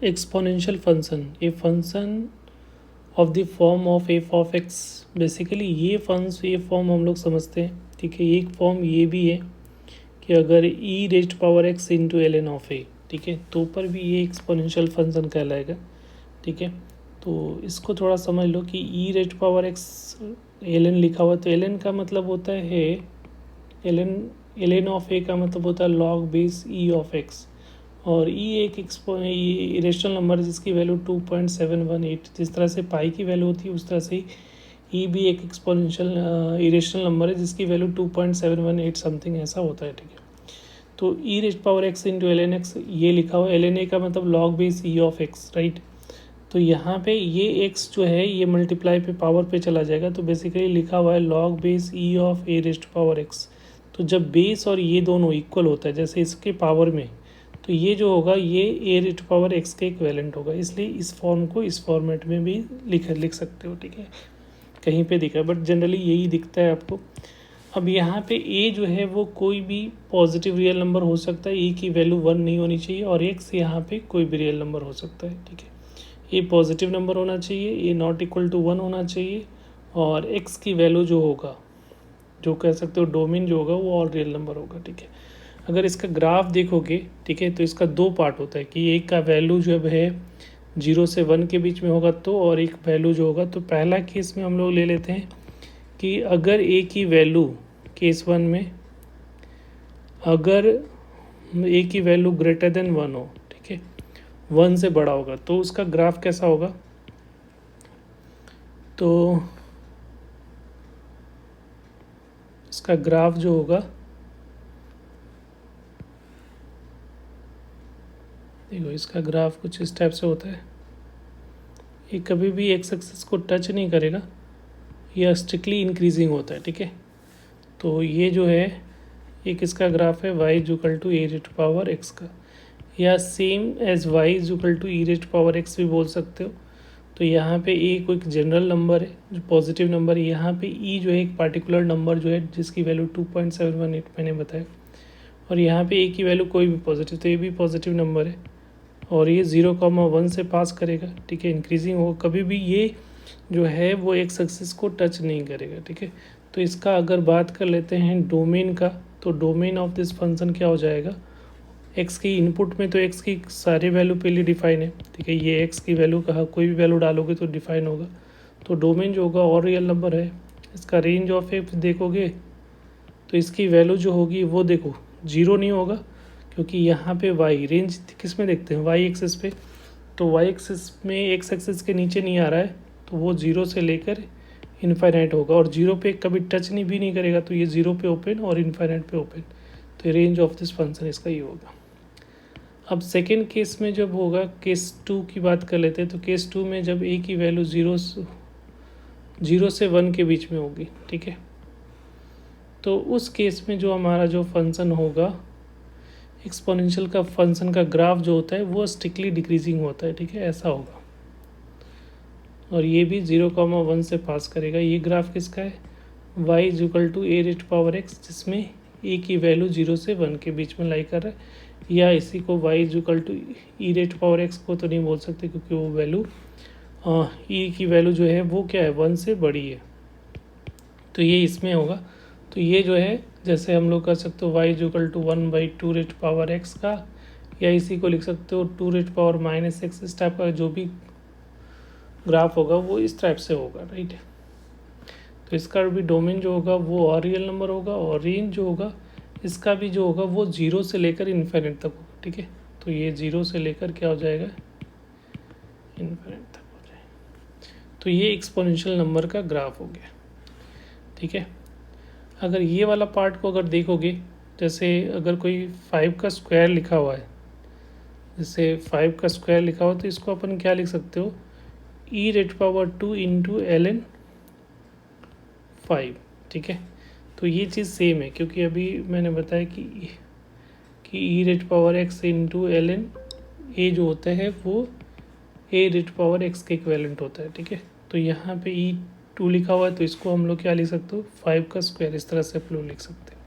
Exponential function, a function of the form of F of x. Basically ये form हम लोग समझते हैं, ठीक है। एक फॉर्म ये भी है कि अगर e raised power x into l n of a, ठीक है, तो पर भी ये एक्सपोनेंशियल फंक्शन कहलाएगा, ठीक है। तो इसको थोड़ा समझ लो कि e raised power x l n लिखा हुआ, तो एल एन का मतलब होता है एल एन ऑफ ए का मतलब होता है log base e of x, और ई एक इरेशनल नंबर है जिसकी वैल्यू 2.718, जिस तरह से पाई की वैल्यू होती है उस तरह से ई भी एक एक्सपोनेंशियल इरेशनल नंबर है जिसकी वैल्यू 2.718 समथिंग ऐसा होता है, ठीक है। तो e raised power x into l n x ये लिखा हुआ, एल एन ए का मतलब log base e of x, right. तो यहाँ पे ये एक्स जो है ये मल्टीप्लाई पे पावर पे चला जाएगा, तो बेसिकली लिखा हुआ है log base e of A rest power x. तो जब बेस और ये दोनों इक्वल होता है जैसे इसके पावर में, तो ये जो होगा ये ए रेस्ट पावर एक्स के इक्विवेलेंट होगा, इसलिए इस फॉर्म को इस फॉर्मेट में भी लिख सकते हो, ठीक है। कहीं पे दिखा बट जनरली यही दिखता है आपको। अब यहाँ पे ए जो है वो कोई भी पॉजिटिव रियल नंबर हो सकता है, ए की वैल्यू 1 नहीं होनी चाहिए, और एक्स यहाँ पे कोई भी रियल नंबर हो सकता है, ठीक है। ए पॉजिटिव नंबर होना चाहिए, ए नॉट इक्वल टू 1 होना चाहिए, और एक्स की वैल्यू जो होगा, जो कह सकते हो डोमेन जो होगा वो ऑल रियल नंबर होगा, ठीक है। अगर इसका ग्राफ देखोगे, ठीक है, तो इसका दो पार्ट होता है कि एक का वैल्यू जो है 0 से 1 के बीच में होगा, तो और एक वैल्यू जो होगा, तो पहला केस में हम लोग ले लेते हैं कि अगर ए की वैल्यू केस 1 में अगर ए की वैल्यू ग्रेटर देन 1 हो, ठीक है, 1 से बड़ा होगा, तो उसका ग्राफ कैसा होगा। तो इसका ग्राफ जो होगा, देखो इसका ग्राफ कुछ इस टाइप से होता है, ये कभी भी एक्स एक्सिस को टच नहीं करेगा, यह स्ट्रिक्टली इंक्रीजिंग होता है, ठीक है। तो ये जो है एक इसका ग्राफ है y equal to a rate power x का, या same as y equal to e rate power x भी बोल सकते हो। तो यहाँ पे ए कोई जनरल नंबर है जो पॉजिटिव नंबर है, यहाँ पे ई जो है एक पार्टिकुलर नंबर जो है जिसकी वैल्यू 2.718 मैंने बताया, और यहाँ पे ए की वैल्यू कोई भी पॉजिटिव, तो ये भी पॉजिटिव नंबर है, और ये 0,1 से पास करेगा, ठीक है, इंक्रीजिंग होगा, कभी भी ये जो है वो एक सक्सेस को टच नहीं करेगा, ठीक है। तो इसका अगर बात कर लेते हैं डोमेन का, तो डोमेन ऑफ दिस फंक्शन क्या हो जाएगा, एक्स की इनपुट में तो एक्स की सारे वैल्यू पहले डिफाइन है, ठीक है, ये एक्स की वैल्यू कहा कोई भी वैल्यू डालोगे तो डिफाइन होगा। तो डोमेन जो होगा और रियल नंबर है, इसका रेंज ऑफ एक्स देखोगे तो इसकी वैल्यू जो होगी वो देखो 0 नहीं होगा, क्योंकि यहाँ पे वाई रेंज किस में देखते हैं, वाई एक्सिस पे, तो वाई एक्सिस में एक्स एक्सिस के नीचे नहीं आ रहा है, तो वो 0 से लेकर इनफाइनाइट होगा, और 0 पे कभी टच नहीं भी नहीं करेगा, तो ये 0 पे ओपन और इनफाइनाइट पे ओपन, तो रेंज ऑफ दिस फंक्शन इसका ये होगा। अब सेकेंड केस में जब होगा, केस 2 की बात कर लेते हैं, तो केस 2 में जब ए की वैल्यू 0 से 1 के बीच में होगी, ठीक है, तो उस केस में जो हमारा जो फंक्शन होगा एक्सपोनेंशियल का फंक्शन का ग्राफ जो होता है वो स्ट्रिक्टली डिक्रीजिंग होता है, ठीक है, ऐसा होगा, और ये भी 0,1 से पास करेगा। ये ग्राफ किसका है, y equal to a rate power x, जिसमें ए की वैल्यू 0 से 1 के बीच में लाई कर रहा है, या इसी को y equal to e rate power x को तो नहीं बोल सकते क्योंकि वो वैल्यू ई की वैल्यू जो है वो क्या है 1 से बड़ी है, तो ये इसमें होगा। तो ये जो है जैसे हम लोग कर सकते हो y equal to 1/2 rate power x का, या इसी को लिख सकते हो 2 रेट पावर माइनस एक्स, इस टाइप का जो भी ग्राफ होगा वो इस टाइप से होगा, राइट। तो इसका भी डोमेन जो होगा वो और रियल नंबर होगा, और रेंज जो होगा इसका भी जो होगा वो 0 से लेकर इन्फिनिट तक होगा, ठीक है। तो ये 0 से लेकर क्या हो जाएगा, इन्फिनिट तक हो जाएगा। तो ये एक्सपोनेंशियल नंबर का ग्राफ हो गया, ठीक है। अगर ये वाला पार्ट को अगर देखोगे, जैसे अगर कोई 5 का स्क्वायर लिखा हुआ है, जैसे 5 का स्क्वायर लिखा हुआ, तो इसको अपन क्या लिख सकते हो, e rate power 2 into l n 5, ठीक है। तो ये चीज़ सेम है, क्योंकि अभी मैंने बताया कि e rate power x into l n a जो होता है वो ए रेट पावर एक्स के इक्विवेलेंट होता है, ठीक है। तो यहाँ पे ई 2 लिखा हुआ है, तो इसको हम लोग क्या लिख सकते हो, 5 का स्क्वायर, इस तरह से आप लोग लिख सकते हैं।